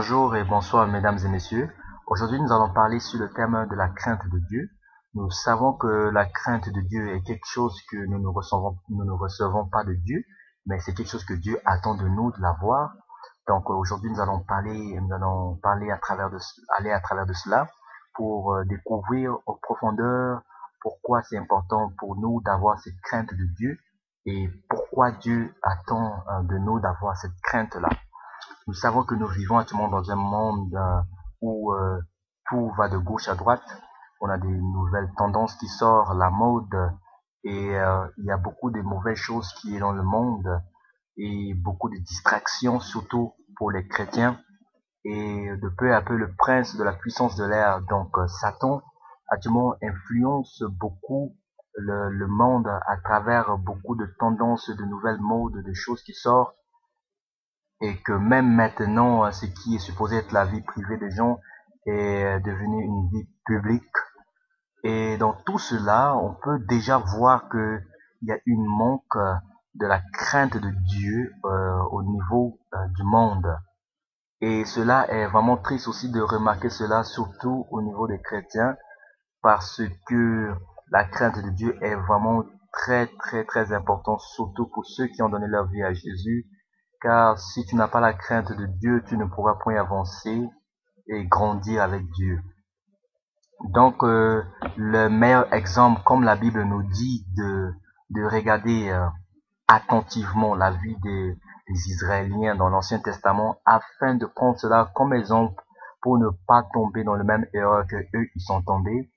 Bonjour et bonsoir mesdames et messieurs. Aujourd'hui nous allons parler sur le thème de la crainte de Dieu. Nous savons que la crainte de Dieu est quelque chose que nous ne recevons pas de Dieu, mais c'est quelque chose que Dieu attend de nous de l'avoir. Donc aujourd'hui nous allons parler aller à travers de cela pour découvrir en profondeur pourquoi c'est important pour nous d'avoir cette crainte de Dieu et pourquoi Dieu attend de nous d'avoir cette crainte-là. Nous savons que nous vivons actuellement dans un monde où tout va de gauche à droite. On a des nouvelles tendances qui sortent, la mode, et il y a beaucoup de mauvaises choses qui est dans le monde et beaucoup de distractions, surtout pour les chrétiens. Et de peu à peu, le prince de la puissance de l'air, donc Satan, actuellement influence beaucoup le monde à travers beaucoup de tendances, de nouvelles modes, de choses qui sortent et que même maintenant, ce qui est supposé être la vie privée des gens est devenu une vie publique. Et dans tout cela, on peut déjà voir que il y a une manque de la crainte de Dieu au niveau du monde. Et cela est vraiment triste aussi de remarquer cela, surtout au niveau des chrétiens, parce que la crainte de Dieu est vraiment très importante, surtout pour ceux qui ont donné leur vie à Jésus. Car si tu n'as pas la crainte de Dieu, tu ne pourras point avancer et grandir avec Dieu. Donc, le meilleur exemple, comme la Bible nous dit, de regarder attentivement la vie des Israéliens dans l'Ancien Testament, afin de prendre cela comme exemple pour ne pas tomber dans le même erreur que eux ils sont tombés.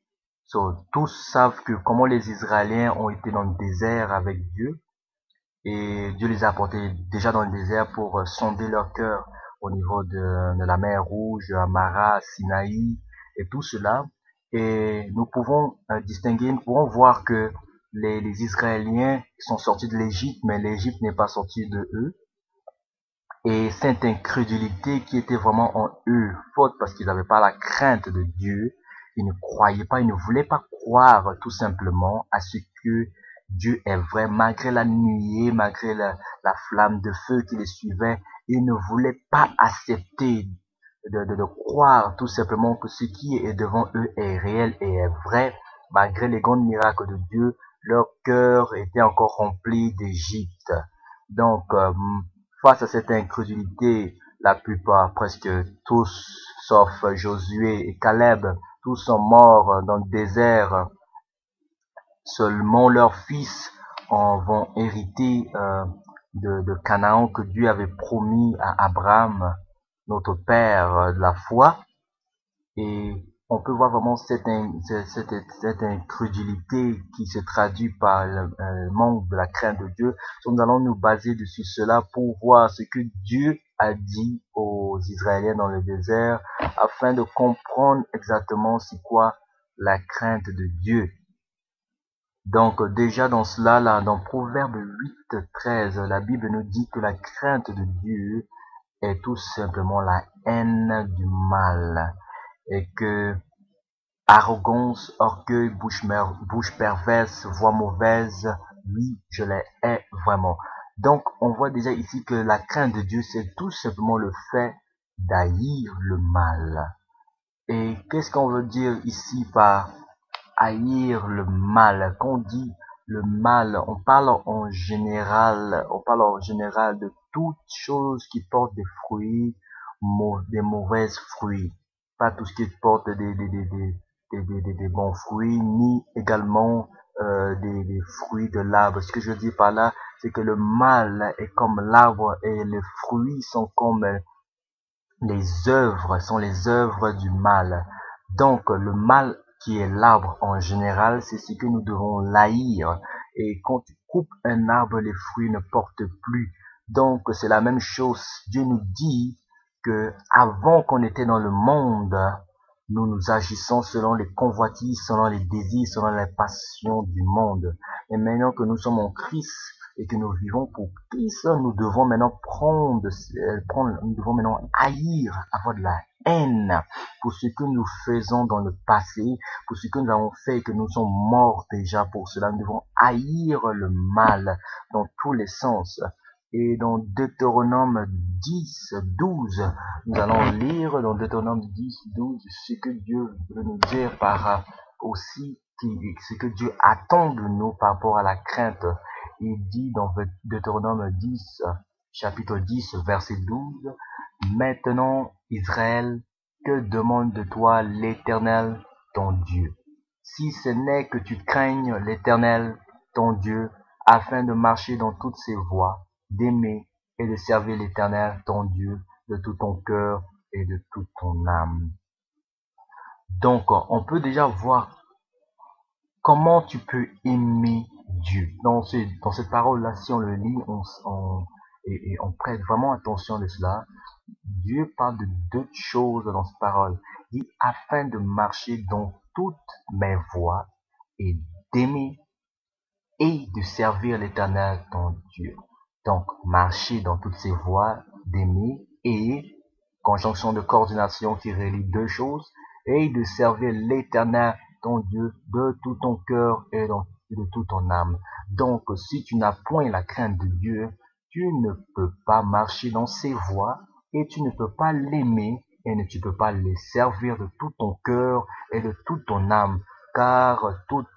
Tous savent que comment les Israéliens ont été dans le désert avec Dieu, et Dieu les a apportés déjà dans le désert pour sonder leur cœur au niveau de la mer Rouge, Mara, Sinaï et tout cela. Et nous pouvons distinguer, nous pouvons voir que les Israéliens sont sortis de l'Égypte, mais l'Égypte n'est pas sortie de eux. Et cette incrédulité qui était vraiment en eux, faute parce qu'ils n'avaient pas la crainte de Dieu, ils ne croyaient pas, ils ne voulaient pas croire tout simplement à ce que Dieu est vrai, malgré la nuée, malgré la flamme de feu qui les suivait, ils ne voulaient pas accepter de croire tout simplement que ce qui est devant eux est réel et est vrai, malgré les grands miracles de Dieu, leur cœur était encore rempli d'Égypte. Donc, face à cette incrédulité, la plupart, presque tous, sauf Josué et Caleb, tous sont morts dans le désert. Seulement leurs fils en vont hériter de Canaan que Dieu avait promis à Abraham, notre père de la foi. Et on peut voir vraiment cette incrédulité qui se traduit par le manque de la crainte de Dieu. Donc, nous allons nous baser dessus cela pour voir ce que Dieu a dit aux Israéliens dans le désert, afin de comprendre exactement c'est quoi la crainte de Dieu. Donc déjà dans cela, là, dans Proverbe 8:13, la Bible nous dit que la crainte de Dieu est tout simplement la haine du mal, et que arrogance, orgueil, bouche perverse, voix mauvaise, oui, je les hais vraiment. Donc on voit déjà ici que la crainte de Dieu, c'est tout simplement le fait d'haïr le mal. Et qu'est-ce qu'on veut dire ici par haïr le mal? Quand on dit le mal, on parle en général de toute chose qui porte des fruits, des mauvaises fruits. Pas tout ce qui porte des bons fruits, ni également des fruits de l'arbre. Ce que je dis par là, c'est que le mal est comme l'arbre et les fruits sont comme sont les œuvres du mal. Donc le mal qui est l'arbre en général, c'est ce que nous devons l'haïr. Et quand tu coupes un arbre, les fruits ne portent plus. Donc c'est la même chose. Dieu nous dit que avant qu'on était dans le monde, nous agissons selon les convoitises, selon les désirs, selon les passions du monde. Et maintenant que nous sommes en Christ et que nous vivons pour Christ, nous devons maintenant nous devons maintenant haïr, avoir de la haine pour ce que nous faisons dans le passé, pour ce que nous avons fait et que nous sommes morts déjà pour cela. Nous devons haïr le mal dans tous les sens. Et dans Deutéronome 10, 12, nous allons lire dans Deutéronome 10, 12 ce que Dieu veut nous dire par aussi ce que Dieu attend de nous par rapport à la crainte. Il dit dans Deutéronome 10, chapitre 10, verset 12, Maintenant, Israël, que demande de toi l'Éternel, ton Dieu? Si ce n'est que tu craignes l'Éternel, ton Dieu, afin de marcher dans toutes ses voies, d'aimer et de servir l'Éternel, ton Dieu, de tout ton cœur et de toute ton âme. Donc, on peut déjà voir comment tu peux aimer Dieu. Dans cette parole-là, si on le lit, et on prête vraiment attention de cela, Dieu parle de deux choses dans cette parole. Il dit, afin de marcher dans toutes mes voies et d'aimer et de servir l'Éternel, ton Dieu. Donc, marcher dans toutes ses voies, d'aimer et, conjonction de coordination qui relie deux choses, et de servir l'Éternel, ton Dieu, de tout ton cœur et de toute ton âme. Donc, si tu n'as point la crainte de Dieu, tu ne peux pas marcher dans ses voies et tu ne peux pas l'aimer et tu ne peux pas le servir de tout ton cœur et de toute ton âme. Car tout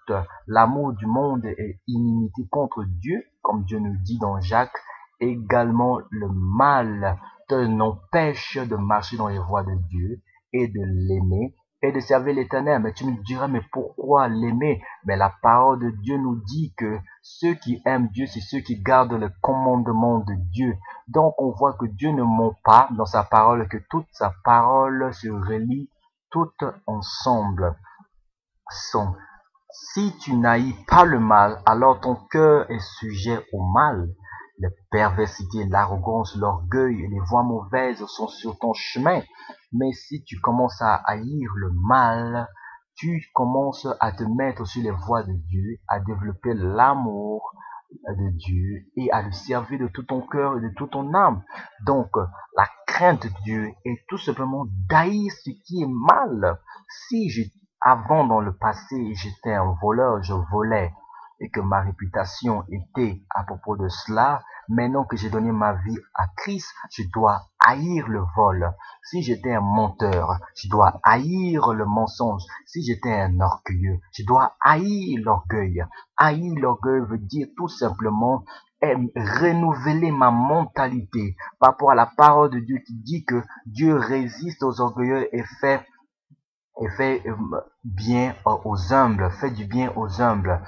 l'amour du monde est inimitié contre Dieu, comme Dieu nous dit dans Jacques. Également, le mal n'empêche de marcher dans les voies de Dieu et de l'aimer et de servir l'Éternel. Mais tu me diras, mais pourquoi l'aimer? Mais la parole de Dieu nous dit que ceux qui aiment Dieu, c'est ceux qui gardent le commandement de Dieu. Donc on voit que Dieu ne ment pas dans sa parole, que toute sa parole se relie toutes ensemble. Si tu n'haïs pas le mal, alors ton cœur est sujet au mal. La perversité, l'arrogance, l'orgueil et les voies mauvaises sont sur ton chemin. Mais si tu commences à haïr le mal, tu commences à te mettre sur les voies de Dieu, à développer l'amour de Dieu et à le servir de tout ton cœur et de toute ton âme. Donc, la crainte de Dieu est tout simplement d'haïr ce qui est mal. Si avant, dans le passé, j'étais un voleur, je volais, et que ma réputation était à propos de cela, maintenant que j'ai donné ma vie à Christ, je dois haïr le vol. Si j'étais un menteur, je dois haïr le mensonge. Si j'étais un orgueilleux, je dois haïr l'orgueil. Haïr l'orgueil veut dire tout simplement renouveler ma mentalité par rapport à la parole de Dieu qui dit que Dieu résiste aux orgueilleux et fait bien aux humbles, fait du bien aux humbles.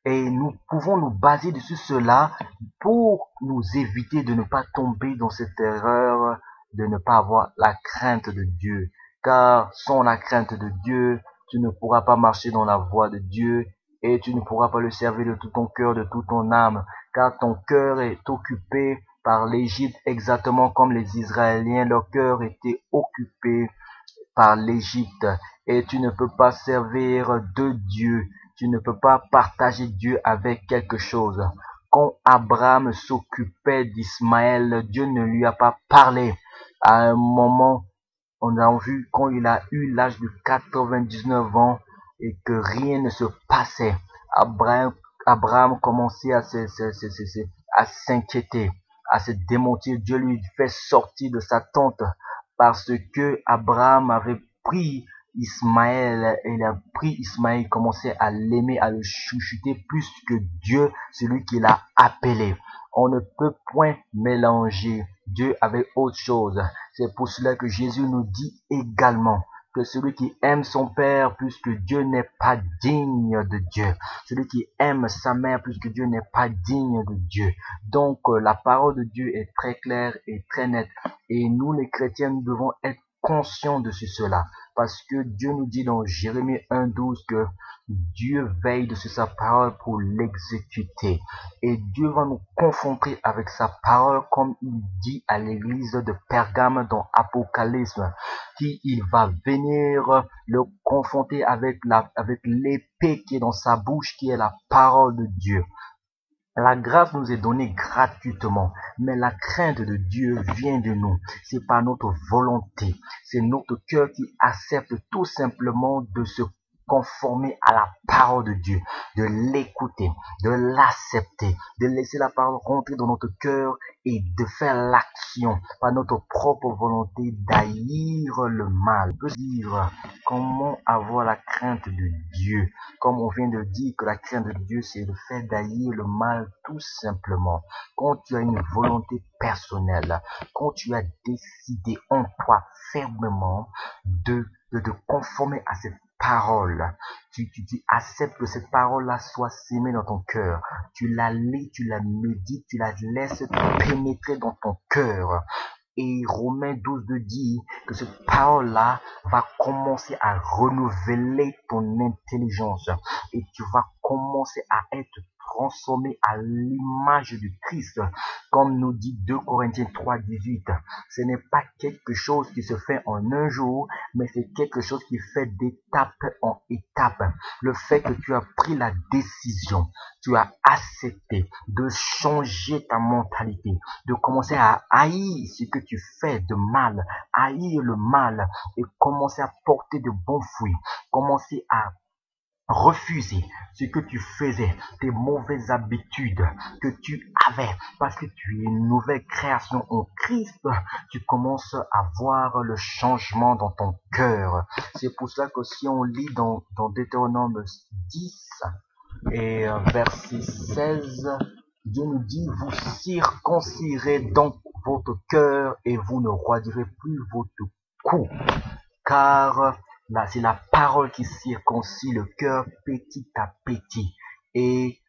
Et nous pouvons nous baser dessus cela pour nous éviter de ne pas tomber dans cette erreur de ne pas avoir la crainte de Dieu. Car sans la crainte de Dieu, tu ne pourras pas marcher dans la voie de Dieu et tu ne pourras pas le servir de tout ton cœur, de toute ton âme. Car ton cœur est occupé par l'Égypte exactement comme les Israéliens. Leur cœur était occupé par l'Égypte et tu ne peux pas servir de Dieu, tu ne peux pas partager Dieu avec quelque chose. Quand Abraham s'occupait d'Ismaël, Dieu ne lui a pas parlé. À un moment, on a vu quand il a eu l'âge de 99 ans et que rien ne se passait. Abraham commençait à s'inquiéter, à se démentir. Dieu lui fait sortir de sa tente parce que Abraham avait pris Ismaël, et il a pris Ismaël, commençait à l'aimer, à le chouchouter plus que Dieu, celui qui l'a appelé. On ne peut point mélanger Dieu avec autre chose. C'est pour cela que Jésus nous dit également que celui qui aime son père plus que Dieu n'est pas digne de Dieu. Celui qui aime sa mère plus que Dieu n'est pas digne de Dieu. Donc la parole de Dieu est très claire et très nette. Et nous les chrétiens, nous devons être conscients de cela. Parce que Dieu nous dit dans Jérémie 1,12 que Dieu veille dessus sa parole pour l'exécuter. Et Dieu va nous confronter avec sa parole comme il dit à l'église de Pergame dans Apocalypse. Il va venir le confronter avec l'épée qui est dans sa bouche, qui est la parole de Dieu. La grâce nous est donnée gratuitement, mais la crainte de Dieu vient de nous. C'est pas notre volonté, c'est notre cœur qui accepte tout simplement de se conformer à la parole de Dieu, de l'écouter, de l'accepter, de laisser la parole rentrer dans notre cœur et de faire l'action par notre propre volonté d'haïr le mal. On peut dire comment avoir la crainte de Dieu. Comme on vient de dire que la crainte de Dieu, c'est le fait d'haïr le mal tout simplement. Quand tu as une volonté personnelle, quand tu as décidé en toi fermement de te conformer à cette parole, tu acceptes que cette parole-là soit sémée dans ton cœur. Tu la lis, tu la médites, tu la laisses pénétrer dans ton cœur. Et Romains 12 dit que cette parole-là va commencer à renouveler ton intelligence et tu vas commencer à être transformé à l'image du Christ. Comme nous dit 2 Corinthiens 3:18, ce n'est pas quelque chose qui se fait en un jour, mais c'est quelque chose qui fait d'étape en étape. Le fait que tu as pris la décision, tu as accepté de changer ta mentalité, de commencer à haïr ce que tu fais de mal, haïr le mal et commencer à porter de bons fruits, commencer à refuser ce que tu faisais, tes mauvaises habitudes que tu avais, parce que tu es une nouvelle création en Christ, tu commences à voir le changement dans ton cœur. C'est pour ça que si on lit dans Deutéronome 10 et verset 16, Dieu nous dit, vous circoncirez donc votre cœur et vous ne roidirez plus votre cou, car là, c'est la parole qui circoncit le cœur petit à petit. Et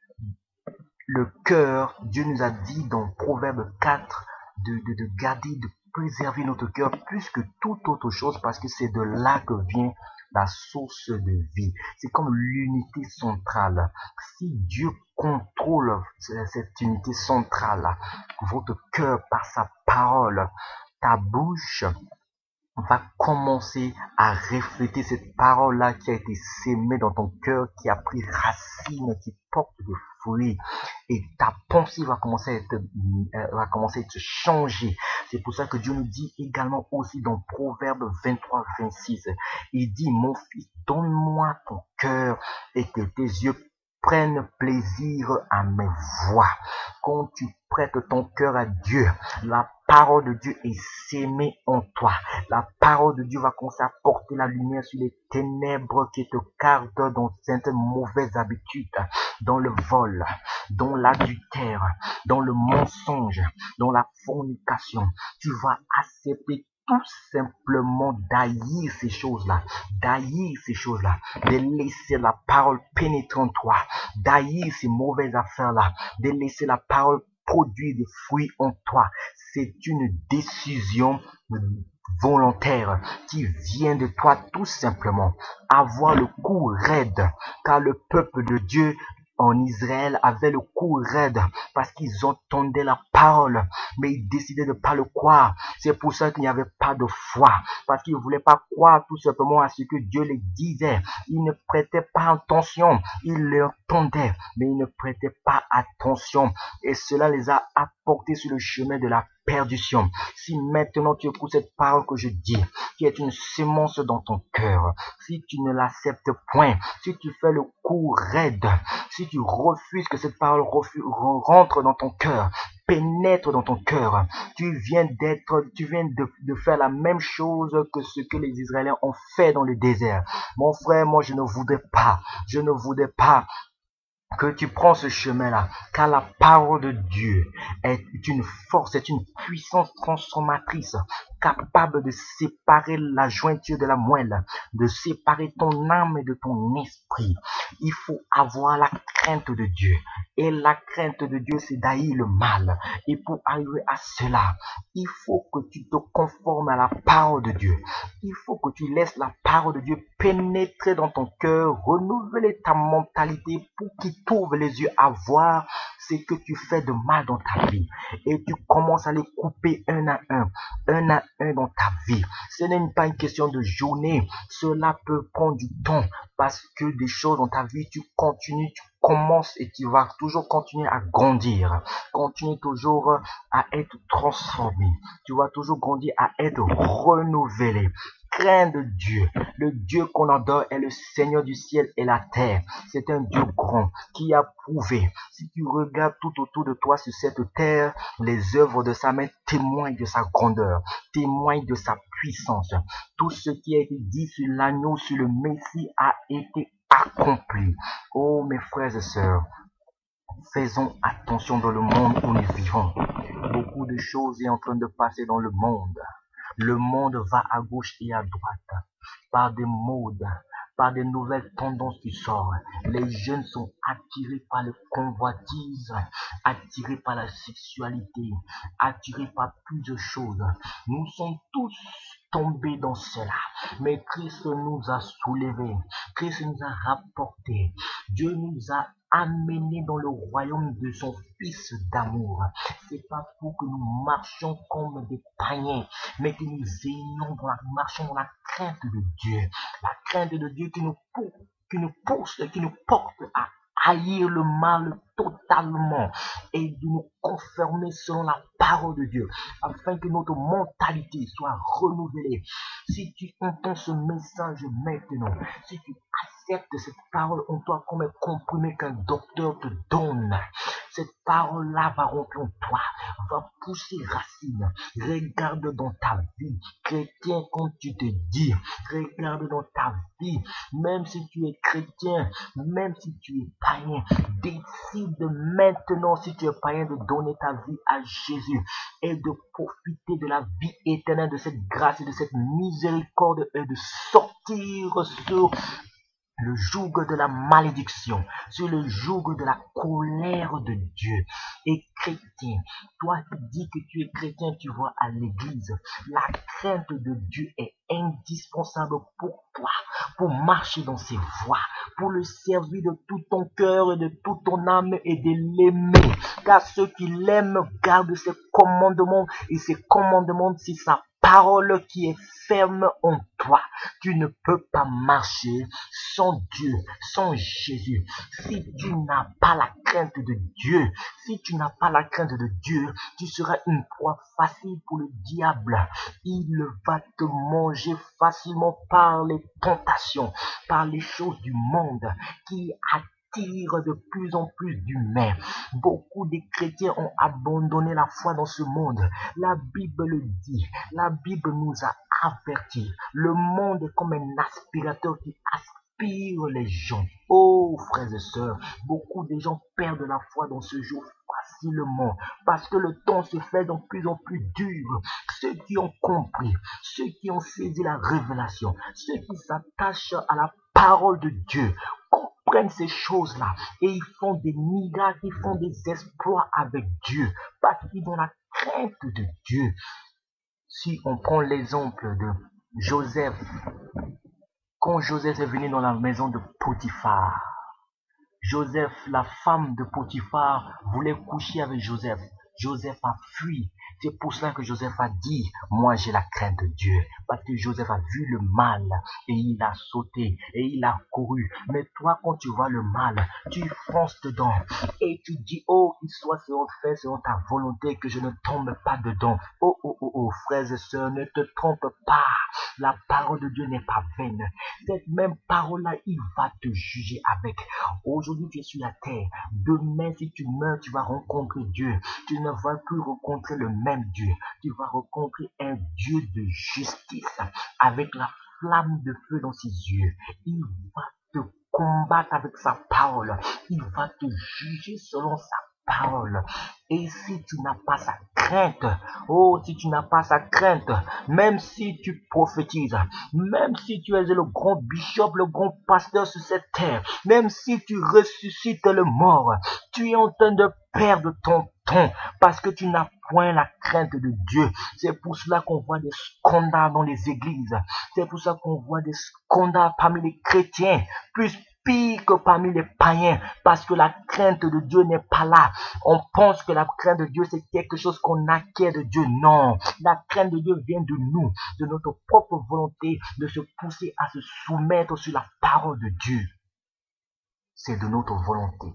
le cœur, Dieu nous a dit dans Proverbe 4 de garder, de préserver notre cœur plus que toute autre chose parce que c'est de là que vient la source de vie. C'est comme l'unité centrale. Si Dieu contrôle cette unité centrale, votre cœur par sa parole, ta bouche va commencer à refléter cette parole-là qui a été sémée dans ton cœur, qui a pris racine, qui porte des fruits. Et ta pensée va commencer à être changée. C'est pour ça que Dieu nous dit également aussi dans Proverbe 23-26, il dit, mon fils, donne-moi ton cœur et que tes yeux prennent plaisir à mes voix. Quand tu prêtes ton cœur à Dieu, la parole de Dieu est sémée en toi. La parole de Dieu va commencer à porter la lumière sur les ténèbres qui te gardent dans certaines mauvaises habitudes, dans le vol, dans l'adultère, dans le mensonge, dans la fornication. Tu vas accepter tout simplement d'haïr ces choses-là, de laisser la parole pénétrer en toi, d'haïr ces mauvaises affaires-là, de laisser la parole produire des fruits en toi. C'est une décision volontaire qui vient de toi tout simplement. Avoir le cou raide, car le peuple de Dieu en Israël avait le cou raide parce qu'ils entendaient la parole, mais ils décidaient de ne pas le croire. C'est pour ça qu'il n'y avait pas de foi, parce qu'ils ne voulaient pas croire tout simplement à ce que Dieu les disait. Ils ne prêtaient pas attention, ils l'entendaient, mais ils ne prêtaient pas attention. Et cela les a apportés sur le chemin de la perdition. Si maintenant tu écoutes cette parole que je dis, qui est une sémence dans ton cœur, si tu ne l'acceptes point, si tu fais le coup raide, si tu refuses que cette parole rentre dans ton cœur, pénètre dans ton cœur, tu viens de faire la même chose que ce que les Israéliens ont fait dans le désert. Mon frère, moi je ne voudrais pas que tu prends ce chemin-là, car la parole de Dieu est une force, est une puissance transformatrice, capable de séparer la jointure de la moelle, de séparer ton âme et de ton esprit. Il faut avoir la crainte de Dieu. Et la crainte de Dieu, c'est d'haïr le mal. Et pour arriver à cela, il faut que tu te conformes à la parole de Dieu. Il faut que tu laisses la parole de Dieu pénétrer dans ton cœur, renouveler ta mentalité pour qu'il t'ouvre les yeux à voir ce que tu fais de mal dans ta vie. Et tu commences à les couper un à un dans ta vie. Ce n'est pas une question de journée. Cela peut prendre du temps parce que des choses dans ta vie, tu continues, tu commences et tu vas toujours continuer à grandir. Continue toujours à être transformé. Tu vas toujours grandir à être renouvelé. craint de Dieu. Le Dieu qu'on adore est le Seigneur du ciel et la terre. C'est un Dieu grand qui a prouvé. Si tu regardes tout autour de toi sur cette terre, les œuvres de sa main témoignent de sa grandeur, témoignent de sa puissance. Tout ce qui a été dit sur l'agneau, sur le Messie a été accompli. Oh mes frères et sœurs, faisons attention dans le monde où nous vivons. Beaucoup de choses sont en train de passer dans le monde. Le monde va à gauche et à droite, par des modes, par des nouvelles tendances qui sortent. Les jeunes sont attirés par les convoitises, attirés par la sexualité, attirés par plusieurs choses. Nous sommes tous tombés dans cela. Mais Christ nous a soulevés. Christ nous a rapportés. Dieu nous a amenés dans le royaume de son Fils d'amour. C'est pas pour que nous marchions comme des païens, mais que nous marchions dans la crainte de Dieu. La crainte de Dieu qui nous pousse et qui nous porte à haïr le mal totalement et de nous conformer selon la parole de Dieu, afin que notre mentalité soit renouvelée. Si tu entends ce message maintenant, si tu acceptes cette parole en toi comme un comprimé qu'un docteur te donne, cette parole-là va remplir en toi, va pousser racine. Regarde dans ta vie, chrétien, quand tu te dis, regarde dans ta vie, même si tu es chrétien, même si tu es païen, décide maintenant, si tu es païen, de donner ta vie à Jésus et de profiter de la vie éternelle, de cette grâce et de cette miséricorde et de sortir sur le joug de la malédiction, sur le joug de la colère de Dieu. Et chrétien, toi qui dis que tu es chrétien, tu vois à l'église, la crainte de Dieu est indispensable pour toi, pour marcher dans ses voies, pour le servir de tout ton cœur et de toute ton âme et de l'aimer. Car ceux qui l'aiment gardent ses commandements, et ses commandements, c'est sa parole qui est ferme en toi. Tu ne peux pas marcher sans Dieu, sans Jésus. Si tu n'as pas la crainte de Dieu, si tu n'as pas la crainte de Dieu, tu seras une proie facile pour le diable. Il va te manger facilement par les tentations, par les choses du monde qui attire de plus en plus d'humains. Beaucoup de chrétiens ont abandonné la foi dans ce monde. La Bible le dit. La Bible nous a avertis. Le monde est comme un aspirateur qui aspire les gens. Oh, frères et sœurs, beaucoup de gens perdent la foi dans ce jour facilement parce que le temps se fait de plus en plus dur. Ceux qui ont compris, ceux qui ont saisi la révélation, ceux qui s'attachent à la parole de Dieu, comprennent ces choses-là et ils font des miracles, ils font des exploits avec Dieu parce qu'ils ont la crainte de Dieu. Si on prend l'exemple de Joseph, quand Joseph est venu dans la maison de Potiphar, Joseph, la femme de Potiphar, voulait coucher avec Joseph. Joseph a fui. C'est pour cela que Joseph a dit, moi j'ai la crainte de Dieu. Parce que Joseph a vu le mal et il a sauté et il a couru. Mais toi, quand tu vois le mal, tu fonces dedans et tu dis, oh, qu'il soit fait selon ta volonté, que je ne tombe pas dedans. Oh, oh, oh, oh, frères et sœurs, ne te trompe pas. La parole de Dieu n'est pas vaine. Cette même parole-là, il va te juger avec. Aujourd'hui, tu es sur la terre. Demain, si tu meurs, tu vas rencontrer Dieu. Tu ne vas plus rencontrer le même Dieu. Tu vas rencontrer un Dieu de justice avec la flamme de feu dans ses yeux. Il va te combattre avec sa parole. Il va te juger selon sa parole. Et si tu n'as pas sa crainte, oh, si tu n'as pas sa crainte, même si tu prophétises, même si tu es le grand bishop, le grand pasteur sur cette terre, même si tu ressuscites le mort, tu es en train de perdre ton temps parce que tu n'as point la crainte de Dieu. C'est pour cela qu'on voit des scandales dans les églises. C'est pour ça qu'on voit des scandales parmi les chrétiens, plus pire que parmi les païens, parce que la crainte de Dieu n'est pas là. On pense que la crainte de Dieu, c'est quelque chose qu'on acquiert de Dieu. Non, la crainte de Dieu vient de nous, de notre propre volonté, de se pousser à se soumettre sur la parole de Dieu. C'est de notre volonté.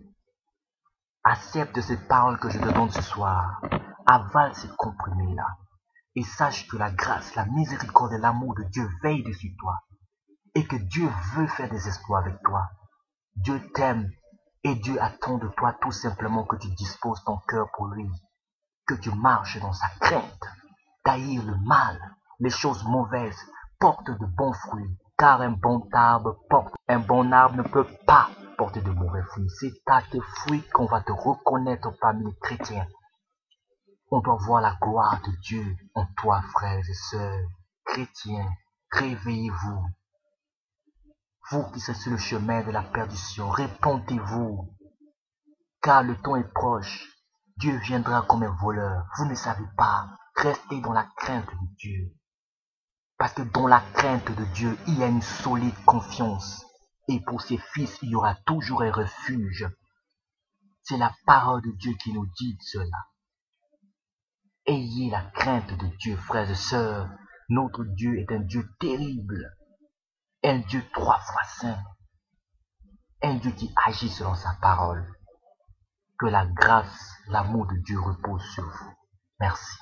Accepte cette parole que je te donne ce soir. Avale ces comprimés-là. et sache que la grâce, la miséricorde et l'amour de Dieu veillent dessus toi et que Dieu veut faire des exploits avec toi. Dieu t'aime et Dieu attend de toi tout simplement que tu disposes ton cœur pour lui, que tu marches dans sa crainte, d'haïr le mal, les choses mauvaises, porte de bons fruits, car un bon arbre ne peut pas porter de mauvais fruits. C'est à tes fruits qu'on va te reconnaître parmi les chrétiens. On doit voir la gloire de Dieu en toi, frères et sœurs. Chrétiens, réveillez-vous. Vous qui êtes sur le chemin de la perdition, répondez-vous, car le temps est proche. Dieu viendra comme un voleur. Vous ne savez pas. Restez dans la crainte de Dieu. Parce que dans la crainte de Dieu, il y a une solide confiance. Et pour ses fils, il y aura toujours un refuge. C'est la parole de Dieu qui nous dit cela. Ayez la crainte de Dieu, frères et sœurs. Notre Dieu est un Dieu terrible. Un Dieu 3 fois saint. Un Dieu qui agit selon sa parole. Que la grâce, l'amour de Dieu repose sur vous. Merci.